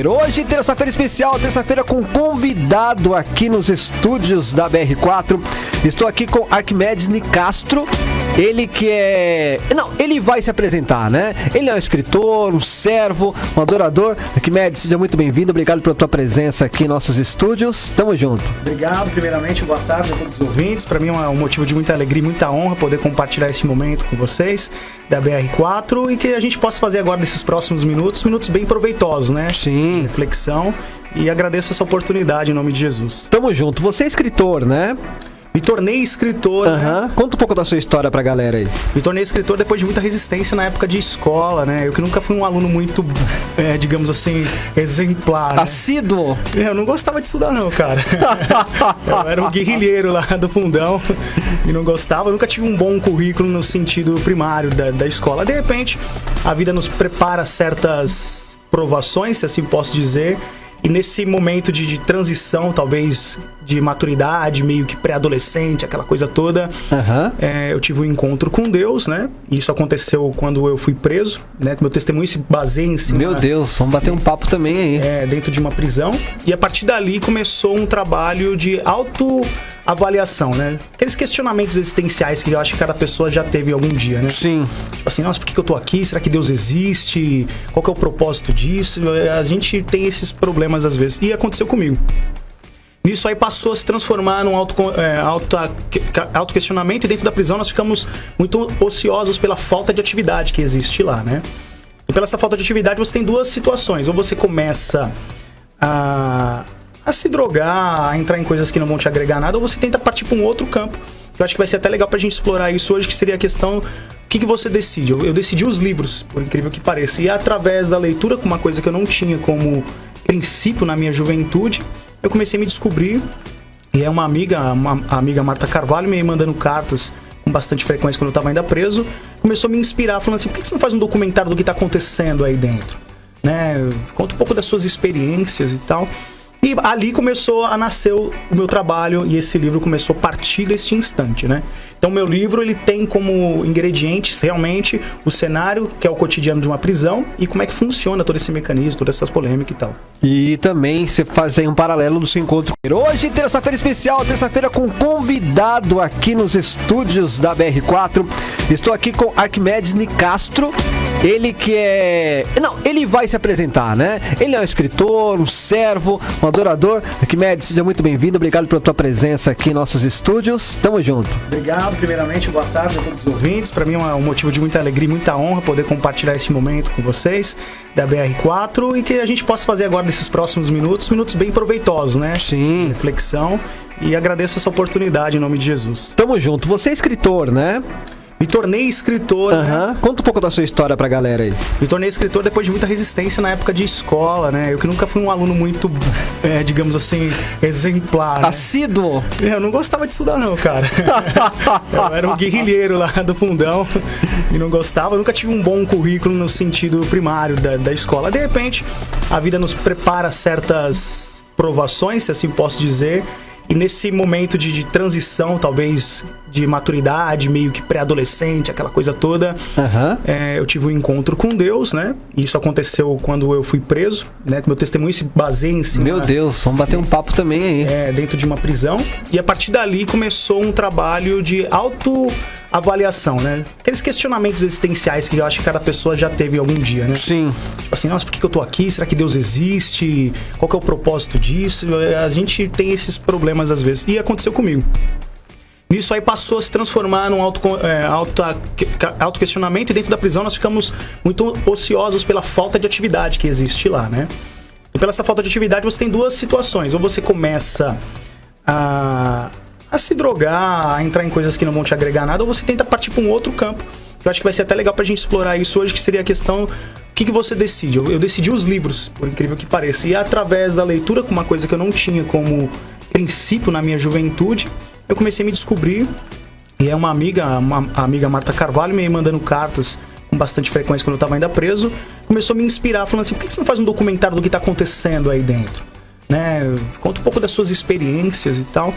Hoje, terça-feira especial, terça-feira com convidado aqui nos estúdios da BR4. Estou aqui com Arquimedes Nicastro. Ele que é... Não, ele vai se apresentar, né? Ele é um escritor, um servo, um adorador. Arquimedes, seja muito bem-vindo. Obrigado pela tua presença aqui em nossos estúdios. Tamo junto. Obrigado, primeiramente, boa tarde a todos os ouvintes. Para mim é um motivo de muita alegria e muita honra poder compartilhar esse momento com vocês da BR4 e que a gente possa fazer agora nesses próximos minutos bem proveitosos, né? Sim. Reflexão, e agradeço essa oportunidade em nome de Jesus. Tamo junto. Você é escritor, né? Me tornei escritor, né? Conta um pouco da sua história pra galera aí. Me tornei escritor depois de muita resistência na época de escola, né? Eu que nunca fui um aluno muito, digamos assim, exemplar, né? Assíduo? Eu não gostava de estudar não, cara. Eu era um guerrilheiro lá do fundão e não gostava. Eu nunca tive um bom currículo no sentido primário da escola. De repente, a vida nos prepara certas provações, se assim posso dizer. E nesse momento de transição, talvez, de maturidade, meio que pré-adolescente, aquela coisa toda, eu tive um encontro com Deus, né? Isso aconteceu quando eu fui preso, né? Meu testemunho se baseia em cima... Meu Deus, vamos bater um papo também aí. Dentro de uma prisão. E a partir dali começou um trabalho de autoavaliação, né? Aqueles questionamentos existenciais que eu acho que cada pessoa já teve algum dia, né? Sim. Tipo assim, nossa, por que eu tô aqui? Será que Deus existe? Qual que é o propósito disso? A gente tem esses problemas às vezes. E aconteceu comigo. Nisso aí passou a se transformar num auto-questionamento, e dentro da prisão nós ficamos muito ociosos pela falta de atividade que existe lá, né? E pela essa falta de atividade você tem duas situações. Ou você começa a se drogar, a entrar em coisas que não vão te agregar nada, ou você tenta partir para um outro campo. Eu acho que vai ser até legal pra gente explorar isso hoje, que seria a questão: o que você decide? Eu decidi os livros, por incrível que pareça. E através da leitura, com uma coisa que eu não tinha como princípio na minha juventude, eu comecei a me descobrir. E é a amiga Marta Carvalho, me mandando cartas com bastante frequência quando eu estava ainda preso, começou a me inspirar, falando assim: por que você não faz um documentário do que está acontecendo aí dentro? Né? Conta um pouco das suas experiências e tal. E ali começou a nascer o meu trabalho, e esse livro começou a partir deste instante, né? Então, meu livro, ele tem como ingredientes, realmente, o cenário, que é o cotidiano de uma prisão, e como é que funciona todo esse mecanismo, todas essas polêmicas e tal. E também você faz aí um paralelo do seu encontro. Hoje, terça-feira especial, terça-feira com convidado aqui nos estúdios da BR4. Estou aqui com Arquimedes Nicastro. Ele que é... Não, ele vai se apresentar, né? Ele é um escritor, um servo, um adorador. Arquimedes, seja muito bem-vindo. Obrigado pela tua presença aqui em nossos estúdios. Tamo junto. Obrigado, primeiramente, boa tarde a todos os ouvintes. Para mim é um motivo de muita alegria e muita honra poder compartilhar esse momento com vocês da BR4 e que a gente possa fazer agora nesses próximos minutos bem proveitosos, né? Sim. Reflexão, e agradeço essa oportunidade em nome de Jesus. Tamo junto. Você é escritor, né? Me tornei escritor, né? Conta um pouco da sua história pra galera aí. Me tornei escritor depois de muita resistência na época de escola, né? Eu que nunca fui um aluno muito, digamos assim, exemplar, né? Assíduo? Eu não gostava de estudar não, cara. Eu era um guerrilheiro lá do fundão e não gostava. Eu nunca tive um bom currículo no sentido primário da escola. De repente, a vida nos prepara certas provações, se assim posso dizer. E nesse momento de transição, talvez, de maturidade, meio que pré-adolescente, aquela coisa toda, eu tive um encontro com Deus, né? Isso aconteceu quando eu fui preso, né? Meu testemunho se baseia em cima... Meu Deus, vamos bater um papo também aí. Dentro de uma prisão. E a partir dali começou um trabalho de autoavaliação, né? Aqueles questionamentos existenciais que eu acho que cada pessoa já teve algum dia, né? Sim. Tipo assim, nossa, por que eu tô aqui? Será que Deus existe? Qual que é o propósito disso? A gente tem esses problemas às vezes. E aconteceu comigo. Nisso aí passou a se transformar num auto-questionamento, e dentro da prisão nós ficamos muito ociosos pela falta de atividade que existe lá, né? E pela essa falta de atividade você tem duas situações. Ou você começa a se drogar, a entrar em coisas que não vão te agregar nada, ou você tenta partir para um outro campo. Eu acho que vai ser até legal pra gente explorar isso hoje, que seria a questão: o que você decide? Eu decidi os livros, por incrível que pareça. E através da leitura, com uma coisa que eu não tinha como princípio na minha juventude, eu comecei a me descobrir. E é a amiga Marta Carvalho, me mandando cartas com bastante frequência quando eu estava ainda preso, começou a me inspirar, falando assim: por que você não faz um documentário do que está acontecendo aí dentro? Né? Conta um pouco das suas experiências e tal.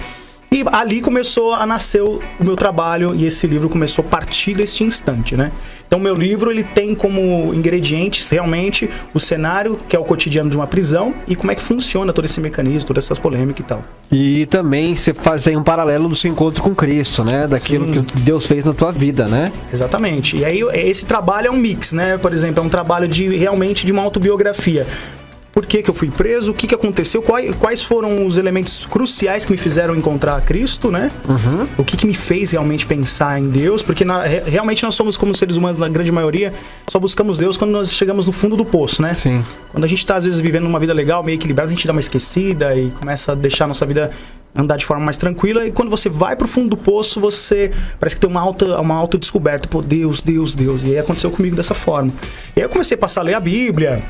E ali começou a nascer o meu trabalho, e esse livro começou a partir deste instante, né? Então, meu livro, ele tem como ingredientes, realmente, o cenário, que é o cotidiano de uma prisão, e como é que funciona todo esse mecanismo, todas essas polêmicas e tal. E também você faz aí um paralelo do seu encontro com Cristo, né? Daquilo Sim. que Deus fez na tua vida, né? Exatamente. E aí, esse trabalho é um mix, né? Por exemplo, é um trabalho realmente de uma autobiografia. Por que eu fui preso? O que aconteceu? Quais foram os elementos cruciais que me fizeram encontrar Cristo, né? Uhum. O que me fez realmente pensar em Deus? Porque realmente nós somos, como seres humanos, na grande maioria, só buscamos Deus quando nós chegamos no fundo do poço, né? Sim. Quando a gente tá, às vezes, vivendo uma vida legal, meio equilibrada, a gente dá uma esquecida e começa a deixar a nossa vida andar de forma mais tranquila. E quando você vai pro fundo do poço, você parece que tem uma autodescoberta. Pô, Deus. E aí aconteceu comigo dessa forma. E aí eu comecei a passar a ler a Bíblia.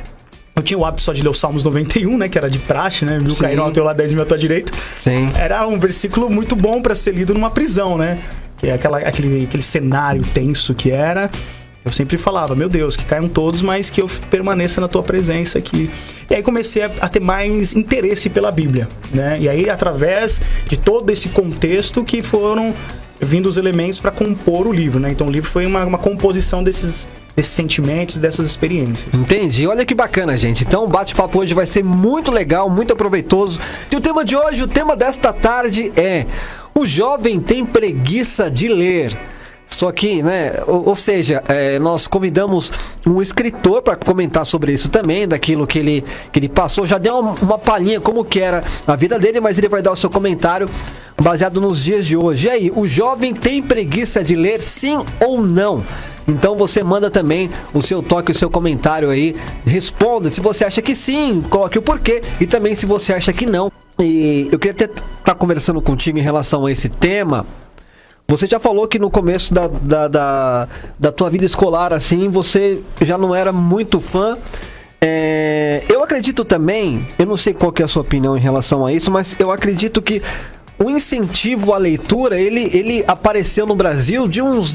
Eu tinha o hábito só de ler o Salmos 91, né? Que era de praxe, né? Mil caíram ao teu lado, 10 mil à tua direita. Sim. Era um versículo muito bom para ser lido numa prisão, né? Que é aquele cenário tenso que era. Eu sempre falava, meu Deus, que caiam todos, mas que eu permaneça na tua presença aqui. E aí comecei a ter mais interesse pela Bíblia, né? E aí, através de todo esse contexto que foram vindo os elementos para compor o livro, né? Então o livro foi uma composição desses sentimentos, dessas experiências. Entendi, olha que bacana, gente. Então o bate-papo hoje vai ser muito legal, muito aproveitoso. E o tema de hoje, o tema desta tarde é: o jovem tem preguiça de ler. Só que, né, ou seja, nós convidamos um escritor para comentar sobre isso também, daquilo que ele passou. Já deu uma palhinha como que era a vida dele, mas ele vai dar o seu comentário baseado nos dias de hoje. E aí, o jovem tem preguiça de ler, sim ou não? Então você manda também o seu toque, o seu comentário aí, responda. Se você acha que sim, coloque o porquê, e também se você acha que não. E eu queria até estar conversando contigo em relação a esse tema. Você já falou que no começo da tua vida escolar, assim, você já não era muito fã. Eu acredito também, eu não sei qual que é a sua opinião em relação a isso, mas eu acredito que o incentivo à leitura, ele apareceu no Brasil de uns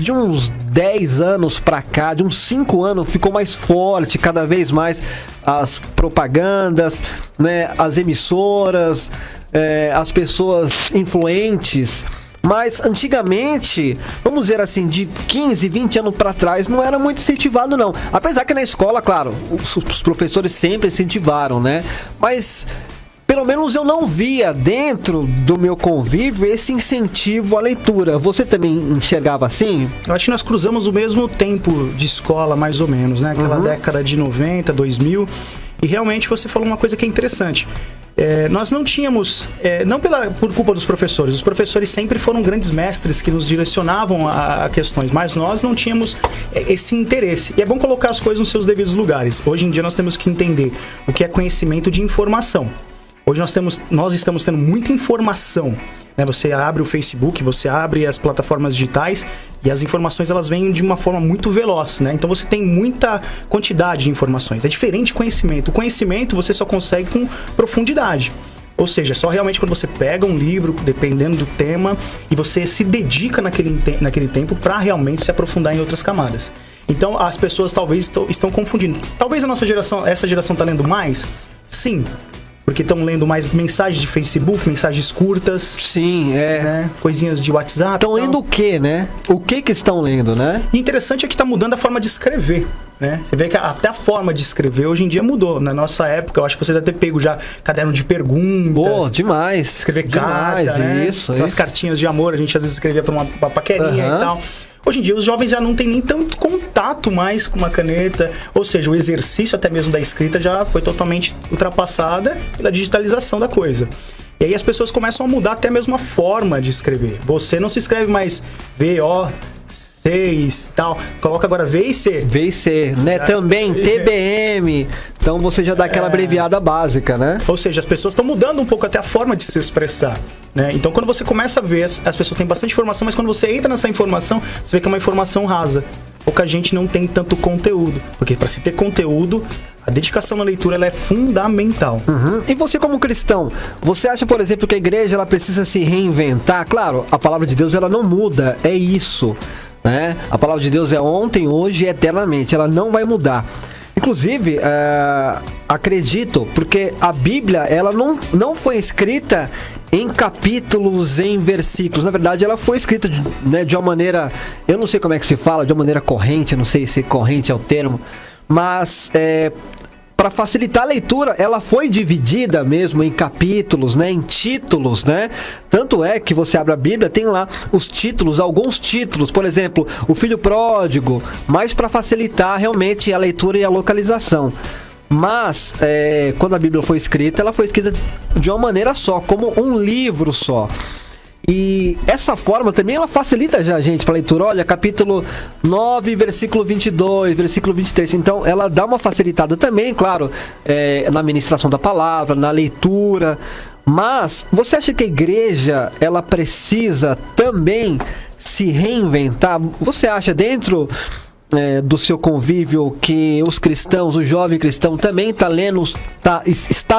10 anos pra cá, de uns 5 anos, ficou mais forte, cada vez mais as propagandas, né, as emissoras, as pessoas influentes. Mas antigamente, vamos dizer assim, de 15, 20 anos para trás, não era muito incentivado não. Apesar que na escola, claro, os professores sempre incentivaram, né? Mas pelo menos eu não via dentro do meu convívio esse incentivo à leitura. Você também enxergava assim? Eu acho que nós cruzamos o mesmo tempo de escola, mais ou menos, né? Aquela década de 90, 2000. E realmente você falou uma coisa que é interessante. Nós não tínhamos, não por culpa dos professores, os professores sempre foram grandes mestres que nos direcionavam a questões, mas nós não tínhamos esse interesse. E é bom colocar as coisas nos seus devidos lugares. Hoje em dia nós temos que entender o que é conhecimento de informação. Hoje nós estamos tendo muita informação, né? Você abre o Facebook, você abre as plataformas digitais e as informações elas vêm de uma forma muito veloz, né? Então você tem muita quantidade de informações. É diferente de conhecimento. O conhecimento você só consegue com profundidade. Ou seja, só realmente quando você pega um livro, dependendo do tema, e você se dedica naquele tempo para realmente se aprofundar em outras camadas. Então as pessoas talvez estão confundindo. Talvez essa geração está lendo mais? Sim. Porque estão lendo mais mensagens de Facebook, mensagens curtas. Sim, né? Coisinhas de WhatsApp. Estão lendo o quê, né? O que estão lendo, né? E interessante é que está mudando a forma de escrever, né? Você vê que até a forma de escrever hoje em dia mudou. Na nossa época, eu acho que você já ter pego já caderno de perguntas. Pô, demais. Escrever demais, carta, né? Isso. Aquelas cartinhas de amor, a gente às vezes escrevia para uma paquerinha e tal. Hoje em dia os jovens já não têm nem tanto contato mais com uma caneta, ou seja, o exercício até mesmo da escrita já foi totalmente ultrapassada pela digitalização da coisa. E aí as pessoas começam a mudar até mesmo a forma de escrever. Você não se escreve mais V-O-C e tal, coloca agora V e C. V e C, né? Também TBM. Então você já dá aquela abreviada básica, né? Ou seja, as pessoas estão mudando um pouco até a forma de se expressar, né? Então quando você começa a ver, as pessoas têm bastante informação, mas quando você entra nessa informação, você vê que é uma informação rasa. Pouca gente não tem tanto conteúdo, porque para se ter conteúdo, a dedicação na leitura ela é fundamental. E você como cristão, você acha, por exemplo, que a igreja ela precisa se reinventar? Claro, a palavra de Deus ela não muda, é isso, né? A palavra de Deus é ontem, hoje e eternamente, ela não vai mudar. Inclusive, acredito, porque a Bíblia ela não foi escrita em capítulos, em versículos. Na verdade, ela foi escrita de uma maneira, eu não sei como é que se fala, de uma maneira corrente, eu não sei se corrente é o termo, mas para facilitar a leitura, ela foi dividida mesmo em capítulos, né, em títulos, né? Tanto é que você abre a Bíblia, tem lá os títulos, alguns títulos, por exemplo, o Filho Pródigo, mas para facilitar realmente a leitura e a localização. Mas, quando a Bíblia foi escrita, ela foi escrita de uma maneira só, como um livro só. E essa forma também ela facilita já a gente para leitura. Olha, capítulo 9, versículo 22, versículo 23. Então, ela dá uma facilitada também, claro, na ministração da palavra, na leitura. Mas, você acha que a igreja, ela precisa também se reinventar? Você acha dentro do seu convívio que os cristãos, o jovem cristão também está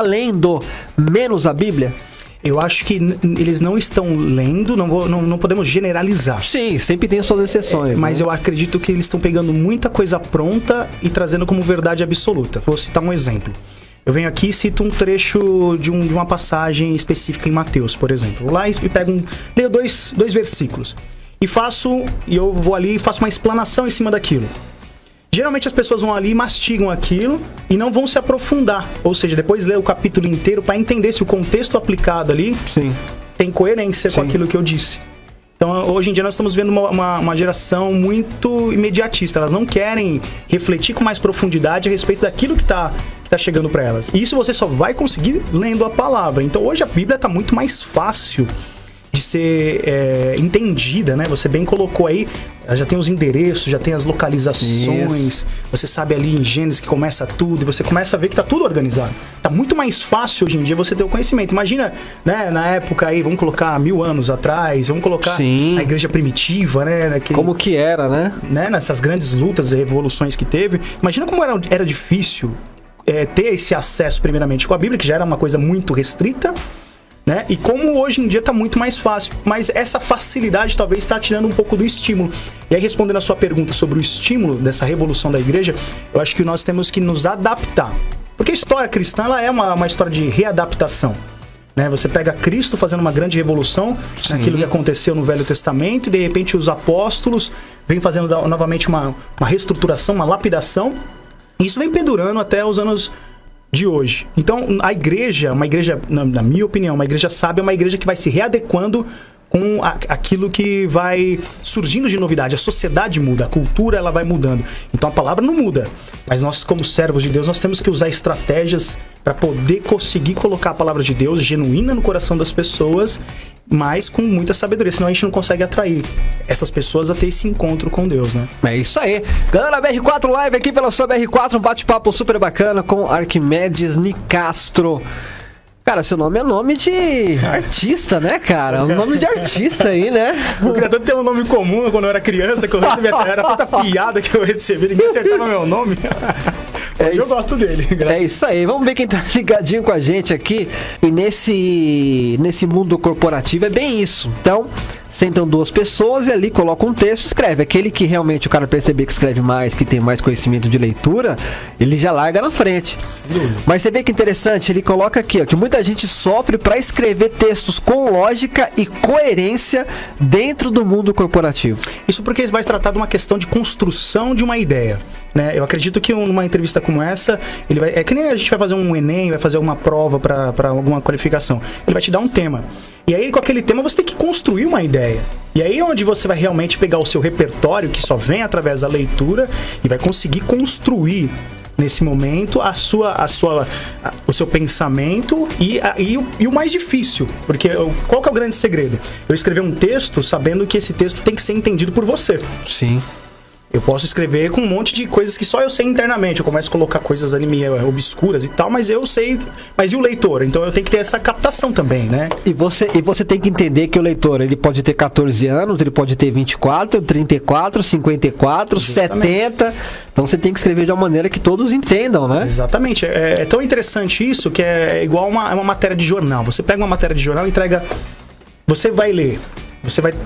lendo menos a Bíblia? Eu acho que eles não estão lendo, não podemos generalizar. Sim, sempre tem suas exceções. Mas né? Eu acredito que eles estão pegando muita coisa pronta e trazendo como verdade absoluta. Vou citar um exemplo. Eu venho aqui e cito um trecho de uma passagem específica em Mateus, por exemplo. Vou lá e leio dois versículos. E eu vou ali e faço uma explanação em cima daquilo. Geralmente as pessoas vão ali e mastigam aquilo e não vão se aprofundar. Ou seja, depois ler o capítulo inteiro para entender se o contexto aplicado ali tem coerência com aquilo que eu disse. Então, hoje em dia nós estamos vendo uma geração muito imediatista. Elas não querem refletir com mais profundidade a respeito daquilo que está chegando para elas. E isso você só vai conseguir lendo a palavra. Então, hoje a Bíblia está muito mais fácil de ser entendida, né? Você bem colocou aí, já tem os endereços, já tem as localizações. Isso. Você sabe ali em Gênesis que começa tudo, e você começa a ver que tá tudo organizado. Tá muito mais fácil hoje em dia você ter o conhecimento. Imagina, né, na época aí, vamos colocar 1000 anos atrás, vamos colocar a igreja primitiva, né? Como que era, né? Nessas grandes lutas e revoluções que teve. Imagina como era difícil ter esse acesso primeiramente com a Bíblia, que já era uma coisa muito restrita, né? E como hoje em dia está muito mais fácil, mas essa facilidade talvez está tirando um pouco do estímulo. E aí, respondendo a sua pergunta sobre o estímulo dessa revolução da igreja, eu acho que nós temos que nos adaptar. Porque a história cristã ela é uma história de readaptação. Né? Você pega Cristo fazendo uma grande revolução, naquilo que aconteceu no Velho Testamento, e de repente os apóstolos vêm fazendo novamente uma reestruturação, uma lapidação, e isso vem pendurando até os anos de hoje. Então, a igreja, na minha opinião, uma igreja sábia é uma igreja que vai se readequando com aquilo que vai surgindo de novidade. A sociedade muda, a cultura ela vai mudando. Então, a palavra não muda. Mas nós, como servos de Deus, nós temos que usar estratégias para poder conseguir colocar a palavra de Deus genuína no coração das pessoas, mas com muita sabedoria, senão a gente não consegue atrair essas pessoas a ter esse encontro com Deus, né? É isso aí. Galera, BR4 Live aqui pela sua BR4, um bate-papo super bacana com Arquimedes Nicastro. Cara, seu nome é nome de artista, né, cara? Um nome de artista aí, né? Eu queria tanto ter um nome comum quando eu era criança, que eu recebia, era tanta piada que eu recebia, ninguém acertava meu nome. Hoje eu gosto dele. É isso aí. Vamos ver quem tá ligadinho com a gente aqui. E nesse mundo corporativo é bem isso. Então, sentam duas pessoas e ali colocam um texto, escreve. Aquele que realmente o cara perceber que escreve mais, que tem mais conhecimento de leitura, ele já larga na frente. Mas você vê que interessante, ele coloca aqui, ó, que muita gente sofre para escrever textos com lógica e coerência dentro do mundo corporativo. Isso porque vai tratar de uma questão de construção de uma ideia, né? Eu acredito que numa entrevista como essa, é que nem a gente vai fazer um Enem, vai fazer uma prova para alguma qualificação. Ele vai te dar um tema. E aí, com aquele tema, você tem que construir uma ideia. E aí é onde você vai realmente pegar o seu repertório, que só vem através da leitura, e vai conseguir construir, nesse momento, o seu pensamento e o mais difícil. Porque qual que é o grande segredo? Eu escrever um texto sabendo que esse texto tem que ser entendido por você. Sim. Eu posso escrever com um monte de coisas que só eu sei internamente. Eu começo a colocar coisas ali meio obscuras e tal, mas eu sei. Mas e o leitor? Então eu tenho que ter essa captação também, né? E você tem que entender que o leitor, ele pode ter 14 anos, ele pode ter 24, 34, 54, Justamente. 70. Então você tem que escrever de uma maneira que todos entendam, né? Exatamente. É tão interessante isso que é igual uma matéria de jornal. Você pega uma matéria de jornal e entrega. Você vai ler.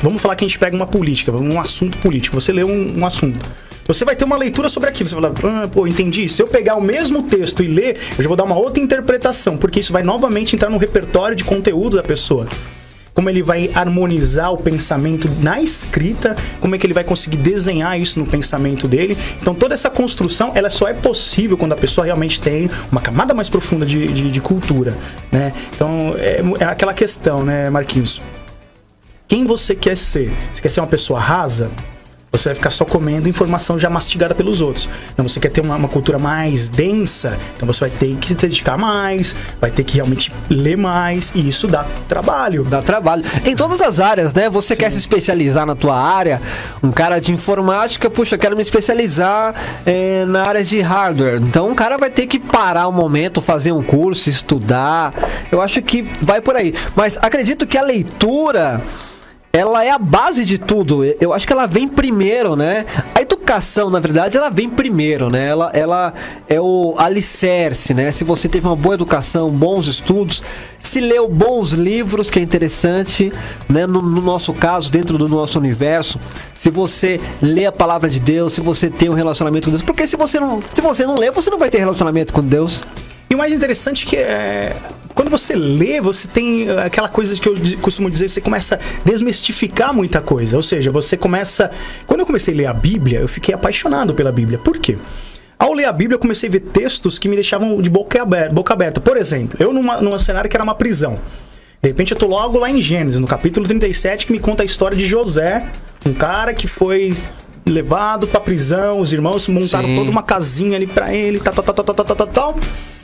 Vamos falar que a gente pega uma política, um assunto político. Você lê um assunto. Você vai ter uma leitura sobre aquilo. Você vai falar, pô, entendi. Se eu pegar o mesmo texto e ler, eu já vou dar uma outra interpretação, porque isso vai novamente entrar no repertório de conteúdo da pessoa. Como ele vai harmonizar o pensamento na escrita, como é que ele vai conseguir desenhar isso no pensamento dele. Então toda essa construção, ela só é possível quando a pessoa realmente tem uma camada mais profunda de cultura, né? Então é aquela questão, né, Marquinhos? Quem você quer ser? Você quer ser uma pessoa rasa? Você vai ficar só comendo informação já mastigada pelos outros. Então você quer ter uma cultura mais densa, então você vai ter que se dedicar mais, vai ter que realmente ler mais, e isso dá trabalho. Dá trabalho. Em todas as áreas, né? Você quer se especializar na tua área, um cara de informática, puxa, eu quero me especializar na área de hardware. Então o cara vai ter que parar um momento, fazer um curso, estudar. Eu acho que vai por aí. Mas acredito que a leitura, ela é a base de tudo. Eu acho que ela vem primeiro, né? A educação, na verdade, ela vem primeiro, né? Ela é o alicerce, né? Se você teve uma boa educação, bons estudos, se leu bons livros, que é interessante, né? No nosso caso, dentro do nosso universo, se você lê a palavra de Deus, se você tem um relacionamento com Deus, porque se você não lê, você não vai ter relacionamento com Deus. E o mais interessante que quando você lê, você tem aquela coisa que eu costumo dizer, você começa a desmistificar muita coisa. Ou seja, você começa... Quando eu comecei a ler a Bíblia, eu fiquei apaixonado pela Bíblia. Por quê? Ao ler a Bíblia, eu comecei a ver textos que me deixavam de boca aberta. Por exemplo, eu numa cenário que era uma prisão. De repente eu tô logo lá em Gênesis, no capítulo 37, que me conta a história de José, um cara que foi levado pra prisão, os irmãos montaram toda uma casinha ali pra ele, tal.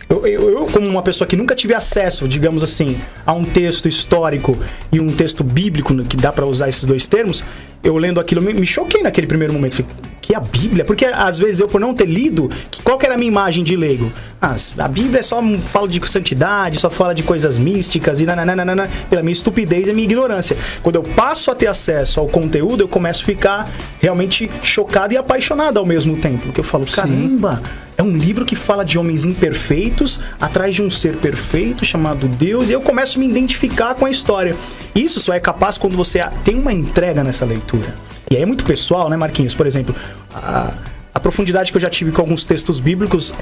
Eu, como uma pessoa que nunca tive acesso, digamos assim, a um texto histórico e um texto bíblico, que dá pra usar esses dois termos, eu lendo aquilo, me choquei naquele primeiro momento. Falei, que a Bíblia? Porque às vezes eu, por não ter lido, qual que era a minha imagem de leigo? A Bíblia só fala de santidade, só fala de coisas místicas e nananana, pela minha estupidez e minha ignorância. Quando eu passo a ter acesso ao conteúdo, eu começo a ficar realmente chocado e apaixonado ao mesmo tempo. Porque eu falo, caramba, é um livro que fala de homens imperfeitos atrás de um ser perfeito chamado Deus, e eu começo a me identificar com a história. Isso só é capaz quando você tem uma entrega nessa leitura. E aí é muito pessoal, né, Marquinhos? Por exemplo, a profundidade que eu já tive com alguns textos bíblicos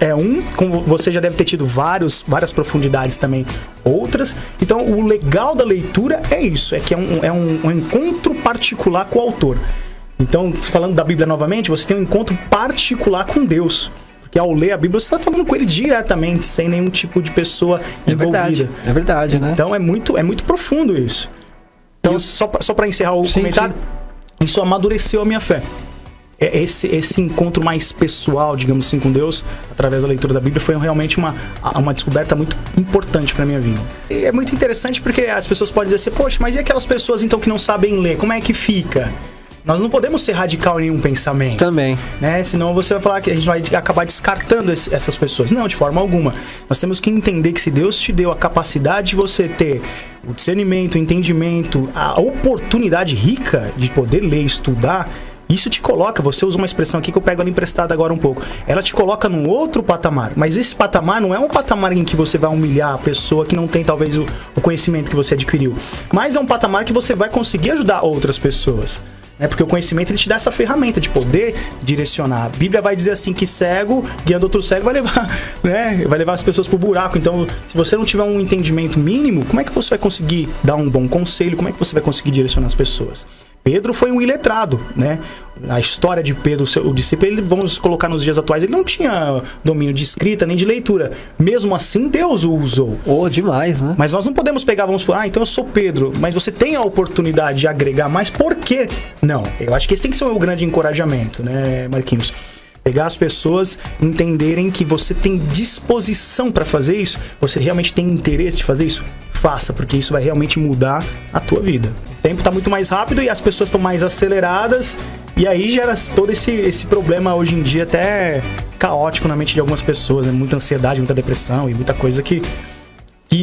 como você já deve ter tido várias profundidades também, outras. Então, o legal da leitura é isso, é que é um encontro particular com o autor. Então, falando da Bíblia novamente, você tem um encontro particular com Deus. Porque ao ler a Bíblia, você está falando com ele diretamente, sem nenhum tipo de pessoa envolvida. É verdade, né? Então, é muito profundo isso. Então, só para encerrar o comentário, isso amadureceu a minha fé. Esse encontro mais pessoal, digamos assim, com Deus, através da leitura da Bíblia, foi realmente uma descoberta muito importante para minha vida. E é muito interessante porque as pessoas podem dizer assim, poxa, mas e aquelas pessoas então que não sabem ler, como é que fica? Nós não podemos ser radical em nenhum pensamento. Também. Né? Senão você vai falar que a gente vai acabar descartando essas pessoas. Não, de forma alguma. Nós temos que entender que se Deus te deu a capacidade de você ter o discernimento, o entendimento, a oportunidade rica de poder ler, estudar, isso te coloca, você usa uma expressão aqui que eu pego ela emprestada agora um pouco, ela te coloca num outro patamar, mas esse patamar não é um patamar em que você vai humilhar a pessoa que não tem talvez o conhecimento que você adquiriu, mas é um patamar que você vai conseguir ajudar outras pessoas. Porque o conhecimento ele te dá essa ferramenta de poder direcionar. A Bíblia vai dizer assim que cego, guiando outro cego, vai levar, né? Vai levar as pessoas pro buraco. Então, se você não tiver um entendimento mínimo, como é que você vai conseguir dar um bom conselho? Como é que você vai conseguir direcionar as pessoas? Pedro foi um iletrado, né? A história de Pedro, o discípulo, ele, vamos colocar nos dias atuais, ele não tinha domínio de escrita nem de leitura. Mesmo assim, Deus o usou. Demais, né? Mas nós não podemos pegar, vamos falar, então eu sou Pedro, mas você tem a oportunidade de agregar mais, por quê? Não, eu acho que esse tem que ser o grande encorajamento, né, Marquinhos? Pegar as pessoas, entenderem que você tem disposição para fazer isso, você realmente tem interesse de fazer isso, faça, porque isso vai realmente mudar a tua vida. O tempo está muito mais rápido e as pessoas estão mais aceleradas, e aí gera todo esse problema hoje em dia até caótico na mente de algumas pessoas, né? Muita ansiedade, muita depressão e muita coisa que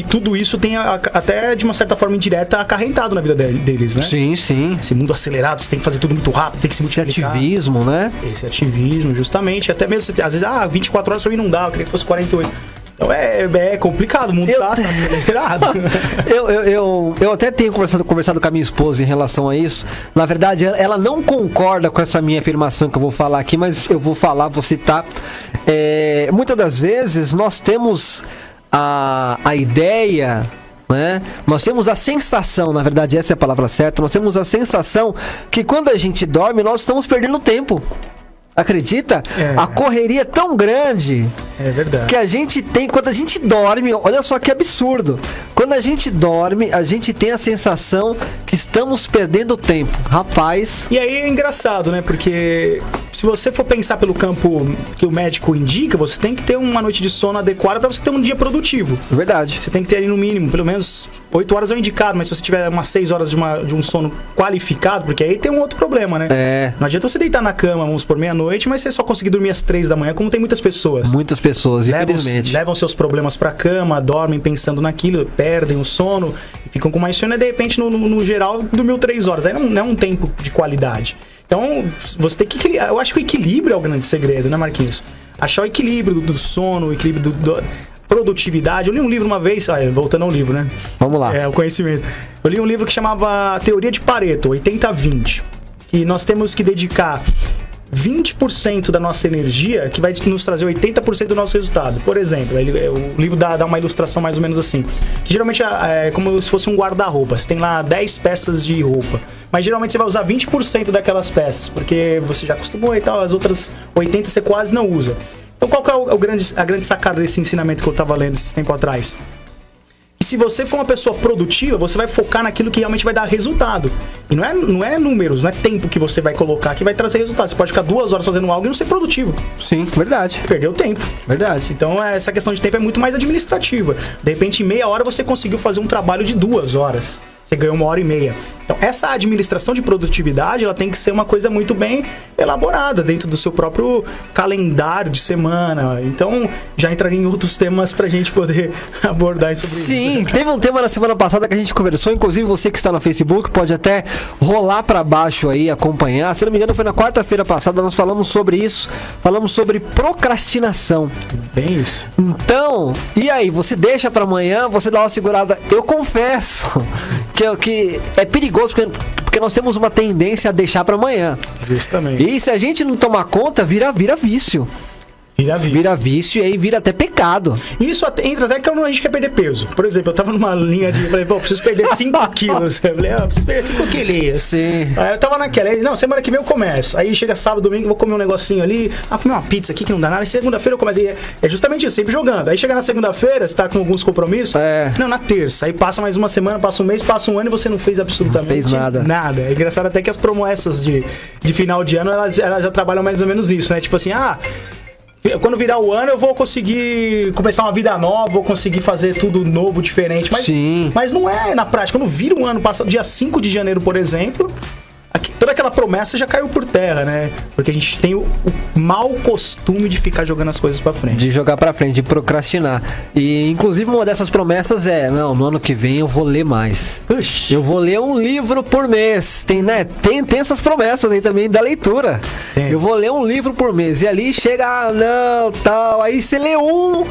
tudo isso tem até de uma certa forma indireta acarretado na vida deles, né? Sim, sim. Esse mundo acelerado, você tem que fazer tudo muito rápido, tem que se multiplicar. Esse ativismo, né? Esse ativismo, justamente. Até mesmo, às vezes, 24 horas pra mim não dá, eu queria que fosse 48. Então é complicado, o mundo tá acelerado. Eu até tenho conversado com a minha esposa em relação a isso. Na verdade, ela não concorda com essa minha afirmação que eu vou falar aqui, mas eu vou citar. Muitas das vezes nós temos a ideia, né? Nós temos a sensação, na verdade essa é a palavra certa, nós temos a sensação que quando a gente dorme, nós estamos perdendo tempo. Acredita? A correria é tão grande. É verdade. Que a gente tem, quando a gente dorme, olha só que absurdo. Quando a gente dorme, a gente tem a sensação que estamos perdendo tempo. Rapaz. E aí é engraçado, né? Porque se você for pensar pelo campo que o médico indica, você tem que ter uma noite de sono adequada para você ter um dia produtivo. Verdade. Você tem que ter ali no mínimo, pelo menos 8 horas é o indicado, mas se você tiver umas 6 horas de um sono qualificado, porque aí tem um outro problema, né? Não adianta você deitar na cama, vamos por meia-noite, mas você só conseguir dormir às 3 da manhã, como tem muitas pessoas. Muitas pessoas, infelizmente. Levam seus problemas pra cama, dormem pensando naquilo, perdem o sono, ficam com mais sono e de repente, no geral, dormiu 3 horas. Aí não é um tempo de qualidade. Então, você tem que... Eu acho que o equilíbrio é o grande segredo, né, Marquinhos? Achar o equilíbrio do sono, o equilíbrio da produtividade. Eu li um livro uma vez, voltando ao livro, né? Vamos lá. O conhecimento. Eu li um livro que chamava Teoria de Pareto, 80-20. Que nós temos que dedicar 20% da nossa energia, que vai nos trazer 80% do nosso resultado. Por exemplo, o livro dá uma ilustração mais ou menos assim. Que geralmente é como se fosse um guarda-roupa. Você tem lá 10 peças de roupa. Mas geralmente você vai usar 20% daquelas peças, porque você já acostumou e tal, as outras 80% você quase não usa. Então qual que é a grande sacada desse ensinamento que eu estava lendo esses tempos atrás? E se você for uma pessoa produtiva, você vai focar naquilo que realmente vai dar resultado. E não é números, não é tempo que você vai colocar que vai trazer resultado. Você pode ficar 2 horas fazendo algo e não ser produtivo. Sim, verdade. Perdeu tempo. Verdade. Então essa questão de tempo é muito mais administrativa. De repente, em meia hora você conseguiu fazer um trabalho de 2 horas. Você ganhou 1h30. Então, essa administração de produtividade, ela tem que ser uma coisa muito bem elaborada dentro do seu próprio calendário de semana. Então, já entraria em outros temas pra gente poder abordar sobre isso. Sim, teve um tema na semana passada que a gente conversou, inclusive você que está no Facebook pode até rolar pra baixo aí, acompanhar. Se não me engano, foi na quarta-feira passada, nós falamos sobre isso. Falamos sobre procrastinação. Bem isso. Então, e aí, você deixa pra amanhã, você dá uma segurada. Eu confesso que é perigoso, porque nós temos uma tendência a deixar pra amanhã. Justamente. E se a gente não tomar conta, vira vício. Vira vício e aí vira até pecado. Isso entra até quando a gente quer perder peso. Por exemplo, eu tava numa linha de... Falei, preciso perder 5 quilos. Eu falei, preciso perder 5 quilinhos. Sim. Aí eu tava naquela. Aí, não, semana que vem eu começo. Aí chega sábado, domingo, vou comer um negocinho ali. Comer uma pizza aqui que não dá nada. Aí segunda-feira eu começo. E é justamente isso, sempre jogando. Aí chega na segunda-feira, você tá com alguns compromissos. Não, na terça. Aí passa mais uma semana, passa um mês, passa um ano e você não fez absolutamente nada. É engraçado até que as promessas de final de ano, elas já trabalham mais ou menos isso, né? Tipo assim, quando virar o ano eu vou conseguir começar uma vida nova, vou conseguir fazer tudo novo, diferente. Mas não é na prática. Quando vira um ano, passa dia 5 de janeiro, por exemplo, toda aquela promessa já caiu por terra, né? Porque a gente tem o mau costume de ficar jogando as coisas pra frente. De jogar pra frente, de procrastinar. E inclusive uma dessas promessas no ano que vem eu vou ler mais. Uxi. Eu vou ler um livro por mês. Tem essas promessas aí também da leitura. Eu vou ler um livro por mês. E ali chega, tal. Aí você lê um...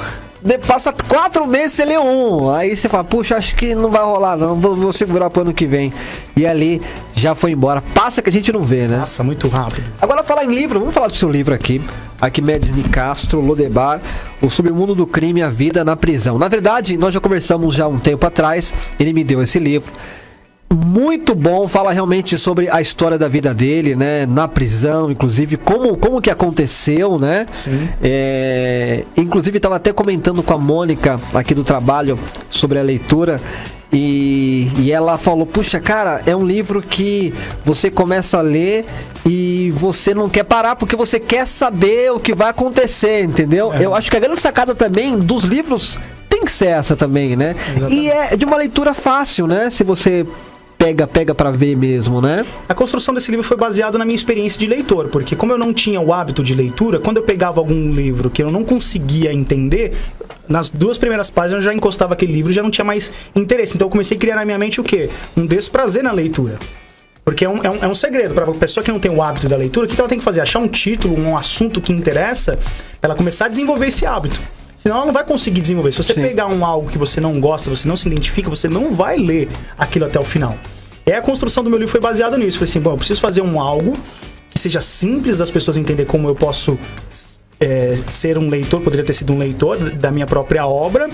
Passa 4 meses você lê um. Aí você fala, puxa, acho que não vai rolar não. Vou segurar pro ano que vem. E ali já foi embora. Passa que a gente não vê, né? Nossa, muito rápido. Agora falar em livro, vamos falar do seu livro aqui. Arquimedes Nicastro, Lodebar, O Submundo do Crime e a Vida na Prisão. Na verdade, nós já conversamos já um tempo atrás. Ele me deu esse livro. Muito bom, fala realmente sobre a história da vida dele, né, na prisão, inclusive como que aconteceu, né? Sim. Inclusive estava até comentando com a Mônica aqui do trabalho sobre a leitura e ela falou, puxa, cara, é um livro que você começa a ler e você não quer parar porque você quer saber o que vai acontecer, entendeu? Eu acho que a grande sacada também dos livros tem que ser essa também, né? Exatamente. E é de uma leitura fácil, né? Se você pega pra ver mesmo, né? A construção desse livro foi baseada na minha experiência de leitor, porque como eu não tinha o hábito de leitura, quando eu pegava algum livro que eu não conseguia entender, nas 2 primeiras páginas eu já encostava aquele livro e já não tinha mais interesse. Então eu comecei a criar na minha mente o quê? Um desprazer na leitura. Porque é um segredo para a pessoa que não tem o hábito da leitura. O que ela tem que fazer? Achar um título, um assunto que interessa, pra ela começar a desenvolver esse hábito. Senão ela não vai conseguir desenvolver. Se você pegar algo que você não gosta, você não se identifica, você não vai ler aquilo até o final. E a construção do meu livro foi baseada nisso. Foi assim, bom, eu preciso fazer algo que seja simples das pessoas entenderem como eu posso ser um leitor, poderia ter sido um leitor da minha própria obra,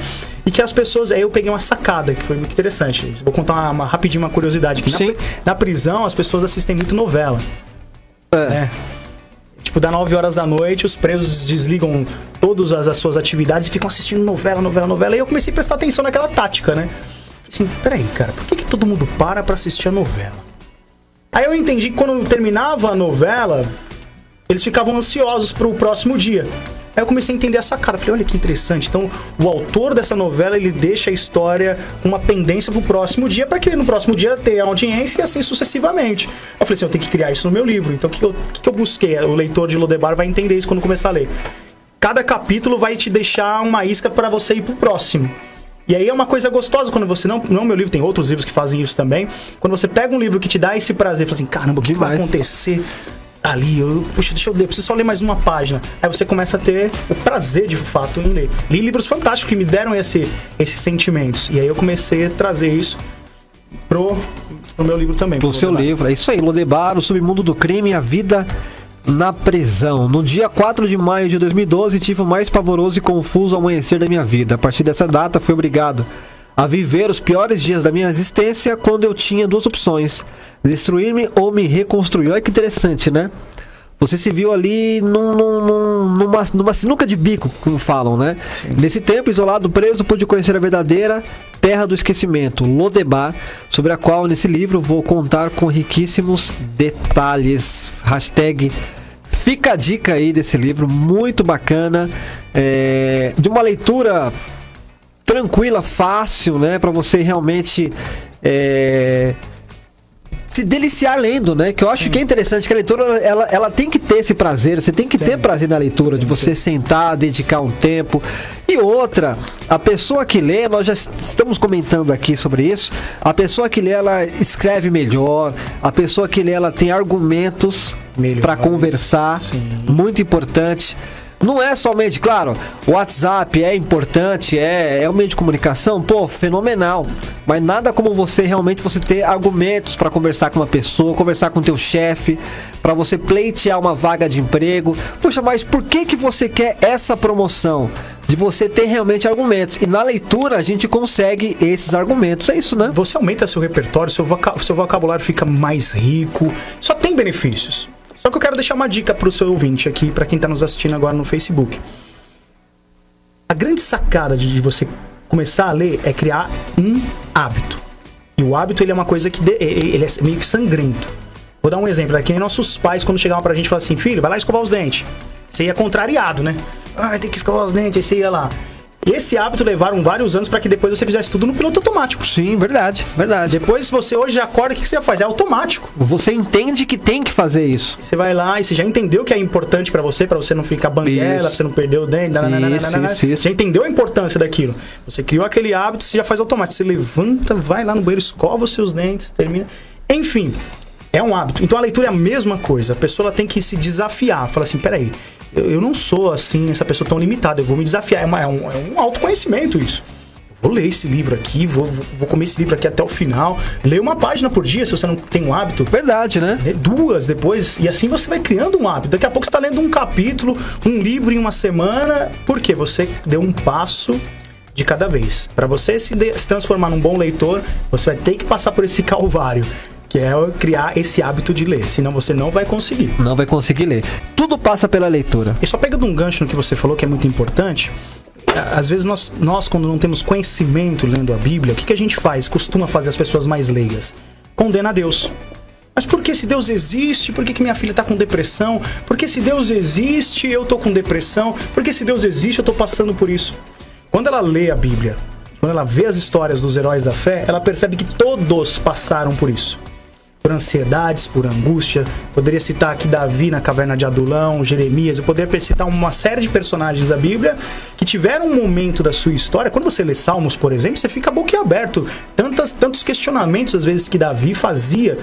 e que as pessoas... Aí eu peguei uma sacada, que foi muito interessante. Vou contar rapidinho uma curiosidade aqui. Na prisão, as pessoas assistem muito novela. Tipo, dá 9 horas da noite, os presos desligam todas as suas atividades e ficam assistindo novela. E eu comecei a prestar atenção naquela tática, né? Assim, peraí, cara, por que todo mundo para pra assistir a novela? Aí eu entendi que quando terminava a novela, eles ficavam ansiosos pro próximo dia. Aí eu comecei a entender essa cara. Falei, olha que interessante. Então, o autor dessa novela, ele deixa a história com uma pendência pro próximo dia, para que no próximo dia tenha audiência e assim sucessivamente. Eu falei assim, eu tenho que criar isso no meu livro. Então, o que eu busquei? O leitor de Lodebar vai entender isso quando começar a ler. Cada capítulo vai te deixar uma isca para você ir pro próximo. E aí é uma coisa gostosa quando você... Não é o meu livro, tem outros livros que fazem isso também. Quando você pega um livro que te dá esse prazer, fala assim, caramba, o que vai acontecer ali? Puxa, deixa eu ler, preciso só ler mais uma página. Aí você começa a ter o prazer, de fato, em ler. Li livros fantásticos que me deram esses sentimentos. E aí eu comecei a trazer isso pro meu livro também. Pro seu livro, é isso aí. Lodebar, o submundo do crime, a vida na prisão. No dia 4 de maio de 2012, tive o mais pavoroso e confuso amanhecer da minha vida. A partir dessa data, fui obrigado a viver os piores dias da minha existência, quando eu tinha duas opções: destruir-me ou me reconstruir. Olha que interessante, né? Você se viu ali numa sinuca de bico, como falam, né? Sim. Nesse tempo, isolado, preso, pude conhecer a verdadeira terra do esquecimento, Lodebar, sobre a qual, nesse livro, vou contar com riquíssimos detalhes. Hashtag fica a dica aí desse livro, muito bacana. De uma leitura tranquila, fácil, né? Para você realmente... se deliciar lendo, né? Que eu acho que é interessante, que a leitura, ela tem que ter esse prazer, você tem que ter prazer na leitura, de você sentar, dedicar um tempo. E outra, a pessoa que lê, nós já estamos comentando aqui sobre isso, a pessoa que lê, ela escreve melhor, a pessoa que lê, ela tem argumentos para conversar, muito importante. Não é somente, claro, o WhatsApp é importante, é um meio de comunicação, pô, fenomenal. Mas nada como você realmente ter argumentos para conversar com uma pessoa, conversar com o teu chefe, para você pleitear uma vaga de emprego. Poxa, mas por que você quer essa promoção? De você ter realmente argumentos. E na leitura a gente consegue esses argumentos, é isso, né? Você aumenta seu repertório, seu vocabulário fica mais rico, só tem benefícios. Só que eu quero deixar uma dica pro seu ouvinte aqui, para quem tá nos assistindo agora no Facebook. A grande sacada de você começar a ler é criar um hábito. E o hábito, ele é uma coisa que ele é meio que sangrento. Vou dar um exemplo aqui. Nossos pais, quando chegavam pra gente, falavam assim, filho, vai lá escovar os dentes. Você ia contrariado, né? Tem que escovar os dentes, aí você ia lá. Esse hábito levaram vários anos para que depois você fizesse tudo no piloto automático. Sim, verdade. Depois, se você hoje acorda, o que você faz? É automático. Você entende que tem que fazer isso. Você vai lá e você já entendeu que é importante para você não ficar banguela, pra você não perder o dente. Isso. Já entendeu a importância daquilo. Você criou aquele hábito, você já faz automático. Você levanta, vai lá no banheiro, escova os seus dentes, termina. Enfim, é um hábito. Então a leitura é a mesma coisa. A pessoa ela tem que se desafiar. Fala assim, peraí, eu não sou assim, essa pessoa tão limitada, eu vou me desafiar. É um autoconhecimento isso. Eu vou ler esse livro aqui, vou comer esse livro aqui até o final. Leia uma página por dia, se você não tem um hábito. Verdade, né? Lê 2 depois, e assim você vai criando um hábito. Daqui a pouco você está lendo um capítulo, um livro em uma semana. Por quê? Você deu um passo de cada vez. Para você se transformar num bom leitor, você vai ter que passar por esse calvário, que é criar esse hábito de ler, senão você não vai conseguir. Não vai conseguir ler. Tudo passa pela leitura. E só pegando um gancho no que você falou, que é muito importante, às vezes nós quando não temos conhecimento lendo a Bíblia, o que a gente faz? Costuma fazer as pessoas mais leigas? Condena a Deus. Mas por que se Deus existe, por que minha filha está com depressão? Por que se Deus existe, eu estou com depressão? Por que se Deus existe, eu estou passando por isso? Quando ela lê a Bíblia, quando ela vê as histórias dos heróis da fé, ela percebe que todos passaram por isso. Por ansiedades, por angústia. Poderia citar aqui Davi na caverna de Adulão, Jeremias. Eu poderia citar uma série de personagens da Bíblia que tiveram um momento da sua história. Quando você lê Salmos, por exemplo, você fica boquiaberto. Tantos questionamentos, às vezes, que Davi fazia.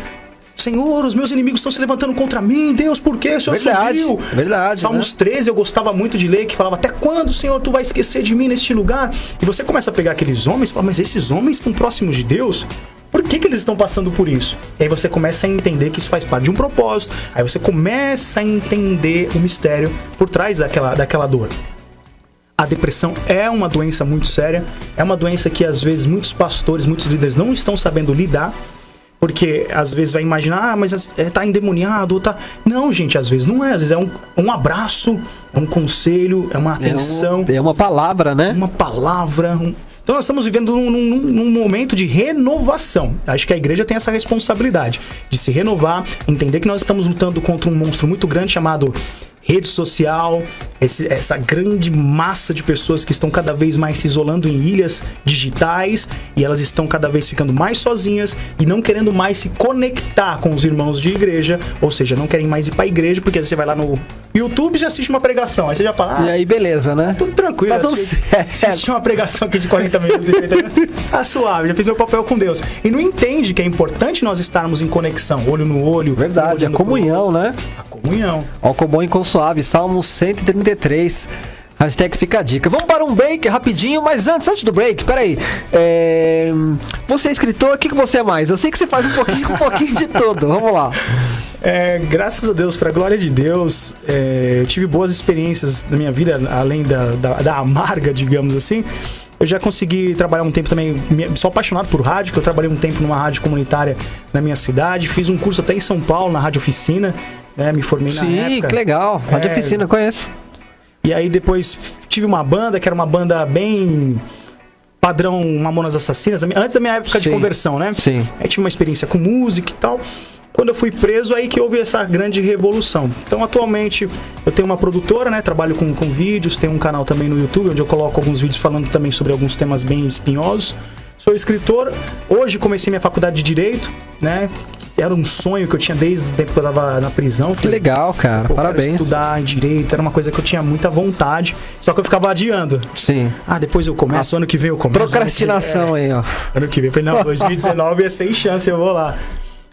Senhor, os meus inimigos estão se levantando contra mim. Deus, por quê? O Senhor subiu. Verdade. Salmos 13 eu gostava muito de ler, que falava, até quando, Senhor, tu vai esquecer de mim neste lugar? E você começa a pegar aqueles homens e fala, mas esses homens estão próximos de Deus? Por que eles estão passando por isso? E aí você começa a entender que isso faz parte de um propósito. Aí você começa a entender o mistério por trás daquela dor. A depressão é uma doença muito séria. É uma doença que às vezes muitos pastores, muitos líderes não estão sabendo lidar. Porque às vezes vai imaginar, mas tá endemoniado, ou tá... Não, gente, às vezes não é. Às vezes é um abraço, é um conselho, é uma atenção. É uma palavra, né? Uma palavra... Então nós estamos vivendo num momento de renovação. Acho que a igreja tem essa responsabilidade de se renovar, entender que nós estamos lutando contra um monstro muito grande chamado rede social, essa grande massa de pessoas que estão cada vez mais se isolando em ilhas digitais e elas estão cada vez ficando mais sozinhas e não querendo mais se conectar com os irmãos de igreja, ou seja, não querem mais ir pra igreja, porque você vai lá no YouTube e já assiste uma pregação, aí você já fala... e aí beleza, né? Tudo tranquilo. Tá tudo certo. Assiste uma pregação aqui de 40 minutos, tá suave, já fiz meu papel com Deus. E não entende que é importante nós estarmos em conexão, olho no olho. Verdade, a comunhão, né? A comunhão. Ó, com bom e com suave, Salmo 133. Hashtag fica a dica. Vamos para um break rapidinho, mas antes do break, peraí. Você é escritor, o que você é mais? Eu sei que você faz um pouquinho de tudo. Vamos lá. Graças a Deus, para a glória de Deus, eu tive boas experiências na minha vida, além da amarga, digamos assim. Eu já consegui trabalhar um tempo também, sou apaixonado por rádio, que eu trabalhei um tempo numa rádio comunitária na minha cidade, fiz um curso até em São Paulo, na Rádio Oficina, né, me formei na época. Sim, que legal, Rádio Oficina, conheço. E aí depois tive uma banda, que era uma banda bem padrão Mamonas Assassinas, antes da minha época de conversão, né? Sim. Aí tive uma experiência com música e tal. Quando eu fui preso, aí que houve essa grande revolução. Então, atualmente, eu tenho uma produtora, né? Trabalho com vídeos, tenho um canal também no YouTube, onde eu coloco alguns vídeos falando também sobre alguns temas bem espinhosos. Sou escritor. Hoje comecei minha faculdade de Direito, né? Era um sonho que eu tinha desde o tempo que eu estava na prisão. Que legal, cara. Parabéns. Estudar em Direito, era uma coisa que eu tinha muita vontade, só que eu ficava adiando. Sim. Depois eu começo, ano que vem eu começo. Procrastinação aí, ó. Ano que vem. Eu falei, não, 2019 é sem chance, eu vou lá.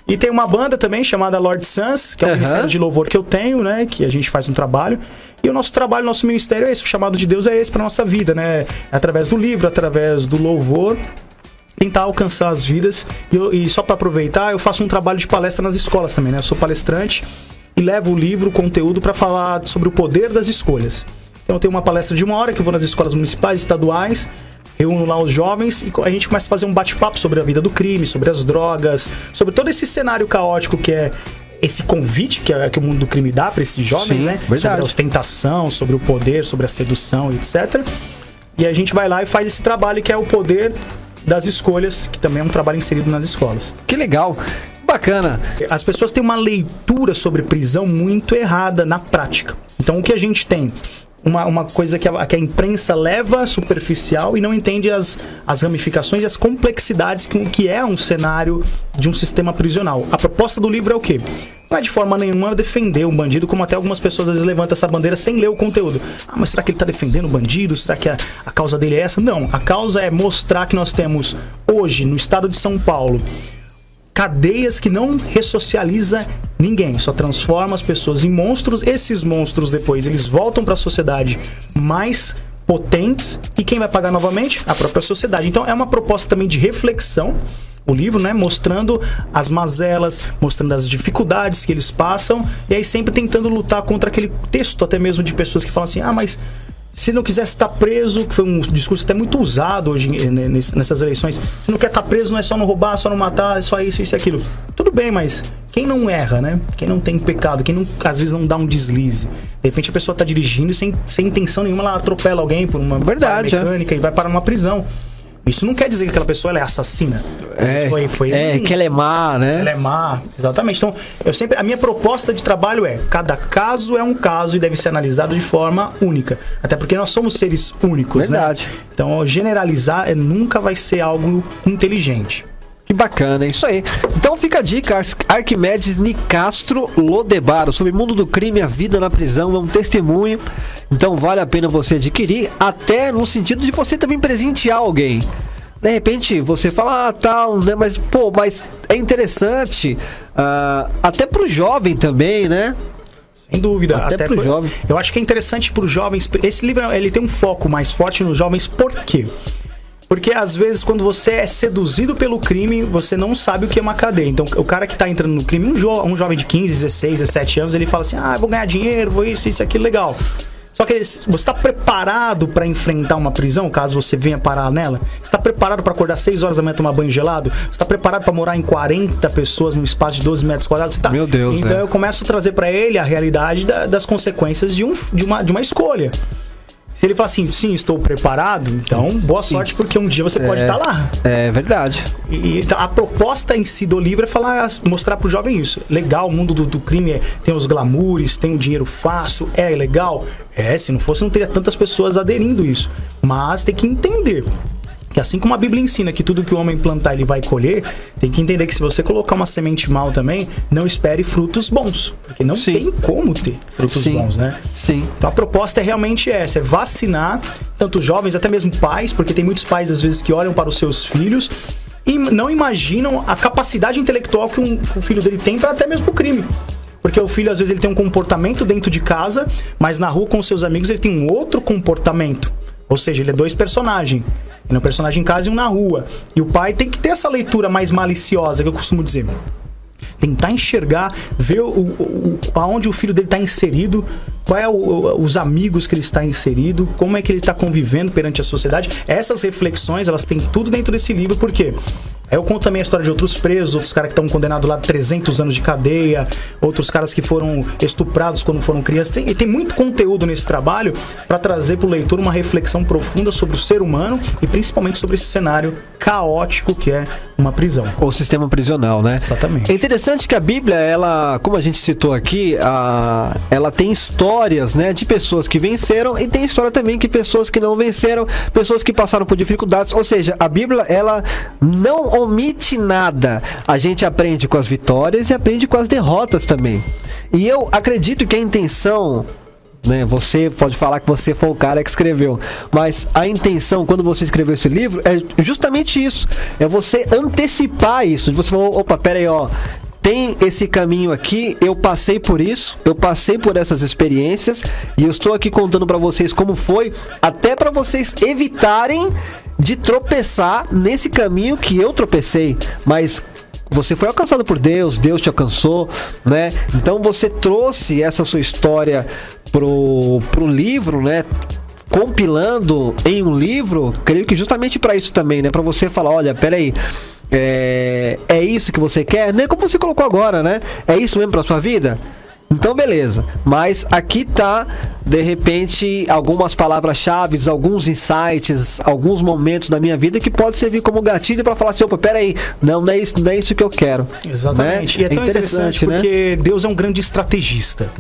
E tem uma banda também chamada Lord Sons, que é um ministério de louvor que eu tenho, né? Que a gente faz um trabalho. E o nosso trabalho, nosso ministério é esse. O chamado de Deus é esse para nossa vida, né? Através do livro, através do louvor, tentar alcançar as vidas. E só para aproveitar, eu faço um trabalho de palestra nas escolas também, né? Eu sou palestrante e levo o livro, o conteúdo para falar sobre o poder das escolhas. Então eu tenho uma palestra de 1 hora que eu vou nas escolas municipais, estaduais, reúno lá os jovens e a gente começa a fazer um bate-papo sobre a vida do crime, sobre as drogas, sobre todo esse cenário caótico que é esse convite que o mundo do crime dá para esses jovens, sim, né? Verdade. Sobre a ostentação, sobre o poder, sobre a sedução, etc. E a gente vai lá e faz esse trabalho que é o poder das escolhas, que também é um trabalho inserido nas escolas. Que legal. Bacana. As pessoas têm uma leitura sobre prisão muito errada na prática. Então o que a gente tem? Uma coisa que a imprensa leva superficial e não entende as ramificações e as complexidades que é um cenário de um sistema prisional. A proposta do livro é o quê? Não é de forma nenhuma defender um bandido, como até algumas pessoas às vezes levantam essa bandeira sem ler o conteúdo. Mas será que ele está defendendo o bandido? Será que a causa dele é essa? Não, a causa é mostrar que nós temos hoje, no estado de São Paulo, cadeias que não ressocializa ninguém, só transforma as pessoas em monstros. Esses monstros depois, eles voltam para a sociedade mais potentes e quem vai pagar novamente? A própria sociedade. Então é uma proposta também de reflexão, o livro, né? Mostrando as mazelas, mostrando as dificuldades que eles passam e aí sempre tentando lutar contra aquele texto até mesmo de pessoas que falam assim, mas se não quisesse estar preso, que foi um discurso até muito usado hoje nessas eleições, se não quer estar preso não é só não roubar, só não matar, é só isso e aquilo. Tudo bem, mas quem não erra, né? Quem não tem pecado, quem não, às vezes não dá um deslize. De repente a pessoa está dirigindo e sem intenção nenhuma ela atropela alguém por uma mecânica e vai para uma prisão. Isso não quer dizer que aquela pessoa ela é assassina. Que ela é má, né? Ela é má, exatamente. Então, a minha proposta de trabalho é, cada caso é um caso e deve ser analisado de forma única. Até porque nós somos seres únicos, Verdade. Né? Então, generalizar nunca vai ser algo inteligente. Que bacana, é isso aí. Então fica a dica, Arquimedes Nicastro Lodebaro, sobre o mundo do crime, a vida na prisão, é um testemunho. Então vale a pena você adquirir, até no sentido de você também presentear alguém. de repente você fala, tal, né? Mas, pô, mas é interessante, até pro jovem também, né? Sem dúvida. Até pro jovem. Eu acho que é interessante para os jovens. Esse livro ele tem um foco mais forte nos jovens, por quê? Porque às vezes quando você é seduzido pelo crime, você não sabe o que é uma cadeia. Então o cara que tá entrando no crime, um jovem de 15, 16, 17 anos, ele fala assim, eu vou ganhar dinheiro, vou isso, aquilo, legal. Só que você está preparado para enfrentar uma prisão, caso você venha parar nela? Você está preparado para acordar 6 horas da manhã e tomar banho gelado? Você está preparado para morar em 40 pessoas num espaço de 12 metros quadrados? Você tá... Meu Deus, então eu começo a trazer para ele a realidade das consequências de uma escolha. Se ele fala assim, sim, estou preparado, então boa sorte, porque um dia você pode estar lá. É verdade. E então, a proposta em si do livro é mostrar pro jovem isso. Legal, o mundo do crime tem os glamoures, tem o dinheiro fácil, é legal. Se não fosse, não teria tantas pessoas aderindo isso. Mas tem que entender que assim como a Bíblia ensina que tudo que o homem plantar ele vai colher, tem que entender que se você colocar uma semente mal também, não espere frutos bons. Porque não tem como ter frutos bons, né? Sim. Então a proposta é realmente essa, é vacinar tanto jovens, até mesmo pais, porque tem muitos pais às vezes que olham para os seus filhos e não imaginam a capacidade intelectual que o filho dele tem para até mesmo o crime. Porque o filho às vezes ele tem um comportamento dentro de casa, mas na rua com os seus amigos ele tem um outro comportamento. Ou seja, ele é 2 personagens. Ele é um personagem em casa e um na rua. E o pai tem que ter essa leitura mais maliciosa, que eu costumo dizer. Tentar enxergar, ver aonde o filho dele está inserido, qual é os amigos que ele está inserido, como é que ele está convivendo perante a sociedade. Essas reflexões, elas têm tudo dentro desse livro, por quê? Eu conto também a história de outros presos, outros caras que estão condenados lá a 300 anos de cadeia, outros caras que foram estuprados quando foram crianças. Tem muito conteúdo nesse trabalho para trazer para o leitor uma reflexão profunda sobre o ser humano e principalmente sobre esse cenário caótico que é uma prisão. O sistema prisional, né? Exatamente. É interessante que a Bíblia, ela, como a gente citou aqui, ela tem histórias, né, de pessoas que venceram e tem história também de pessoas que não venceram, pessoas que passaram por dificuldades. Ou seja, a Bíblia, ela não omite nada. A gente aprende com as vitórias e aprende com as derrotas também. E eu acredito que a intenção, né, você pode falar que você foi o cara que escreveu, mas a intenção quando você escreveu esse livro é justamente isso, é você antecipar isso. Você falou, opa, pera aí, ó, tem esse caminho aqui, eu passei por isso, eu passei por essas experiências e eu estou aqui contando para vocês como foi, até para vocês evitarem de tropeçar nesse caminho que eu tropecei, mas você foi alcançado por Deus, Deus te alcançou, né? Então você trouxe essa sua história pro livro, né? Compilando em um livro, creio que justamente para isso também, né? Para você falar, olha, peraí, é isso que você quer? Nem como você colocou agora, né? É isso mesmo pra sua vida? Então beleza, mas aqui tá, de repente, algumas palavras-chave, alguns insights, alguns momentos da minha vida que pode servir como gatilho para falar assim, opa, peraí, não é isso que eu quero. Exatamente, né? E é tão interessante porque, né, Deus é um grande estrategista.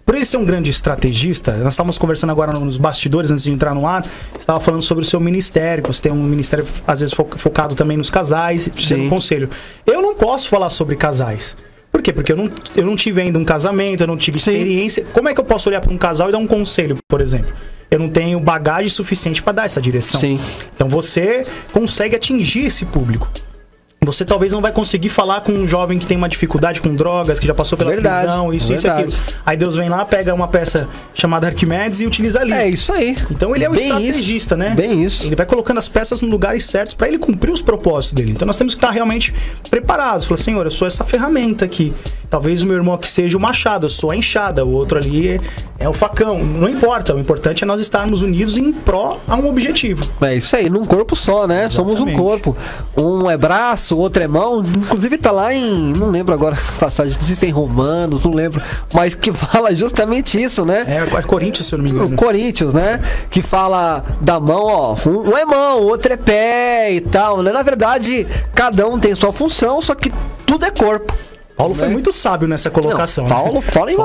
Por ele ser um grande estrategista, nós estávamos conversando agora nos bastidores, antes de entrar no ar, você estava falando sobre o seu ministério, que você tem um ministério, às vezes, focado também nos casais, dando conselho. Eu não posso falar sobre casais. Por quê? Porque eu não tive ainda um casamento, eu não tive experiência. Como é que eu posso olhar para um casal e dar um conselho, por exemplo? Eu não tenho bagagem suficiente para dar essa direção. Sim. Então você consegue atingir esse público. Você talvez não vai conseguir falar com um jovem que tem uma dificuldade com drogas, que já passou pela prisão, isso e aquilo. Aí Deus vem lá, pega uma peça chamada Arquimedes e utiliza ali. É isso aí. Então ele é um estrategista, né? Bem isso. Ele vai colocando as peças nos lugares certos para ele cumprir os propósitos dele. Então nós temos que estar realmente preparados. Falar, Senhor, eu sou essa ferramenta aqui. Talvez o meu irmão aqui seja o machado, eu sou a enxada, o outro ali é o facão. Não importa, o importante é nós estarmos unidos em pró a um objetivo. É isso aí, num corpo só, né? Exatamente. Somos um corpo. Um é braço, o outro é mão. Inclusive tá lá em, não lembro agora, passagem, não sei se é em Romanos, não lembro, mas que fala justamente isso, né? É Coríntios, se eu não me engano. Coríntios, né? Que fala da mão, ó, um é mão, o outro é pé e tal, né? Na verdade, cada um tem sua função, só que tudo é corpo. Paulo foi muito sábio nessa colocação. Não, Paulo fala em